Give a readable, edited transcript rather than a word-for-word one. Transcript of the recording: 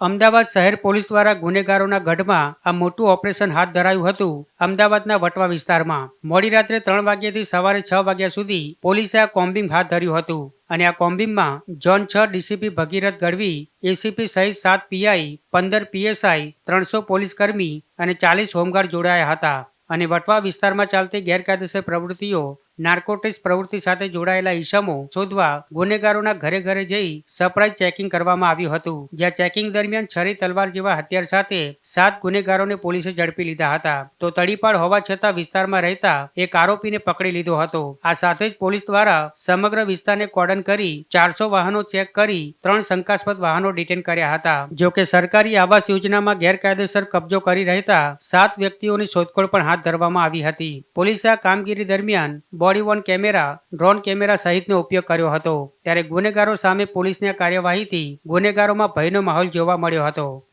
અમદાવાદ શહેર પોલીસ દ્વારા ગુનેગારોના ગઢમાં આ મોટું ઓપરેશન હાથ ધરાયું હતું. અમદાવાદના વટવા વિસ્તારમાં મોડી રાત્રે 3 વાગ્યાથી સવારે 6 વાગ્યા સુધી પોલીસે આ કોમ્બિંગ હાથ ધર્યું હતું અને આ કોમ્બિંગમાં ઝોન 6 ડીસીપી ભગીરથ ગઢવી, એસીપી સહિત 7 પીઆઈ, 15 પીએસઆઈ, 300 પોલીસ કર્મી અને 40 હોમગાર્ડ જોડાયા હતા અને વટવા વિસ્તારમાં ચાલતી ગેરકાયદેસર પ્રવૃત્તિઓ, નાર્કોટિક્સ પ્રવૃત્તિ સાથે જોડાયેલા ઈસમો શોધવા ગુનેગારોના ઘરે ઘરે જઈ સરપ્રાઇઝ ચેકિંગ કરવામાં આવ્યું હતું. જ્યાં ચેકિંગ દરમિયાન છરી, તલવાર જેવા હથિયાર સાથે 7 ગુનેગારોને પોલીસે ઝડપી લીધા હતા. તો તડીપાડ હોવા છતાં વિસ્તારમાં રહેતા એક આરોપીને પકડી લીધો હતો. આ સાથે જ પોલીસ દ્વારા સમગ્ર વિસ્તારને કોર્ડન કરી 400 વાહનો ચેક કરી 3 શંકાસ્પદ વાહનો ડિટેન કર્યા હતા. જો કે સરકારી આવાસ યોજનામાં ગેરકાયદેસર કબજો કરી રહેતા 7 વ્યક્તિઓની શોધખોળ પણ હાથ ધરવામાં આવી હતી. પોલીસે આ કામગીરી દરમિયાન body Warne camera, drone camera સહિતનો ઉપયોગ કર્યો હતો. ત્યારે ગુનેગારો સામે પોલીસની આ કાર્યવાહીથી ગુનેગારોમાં ભયનો માહોલ જોવા મળ્યો હતો.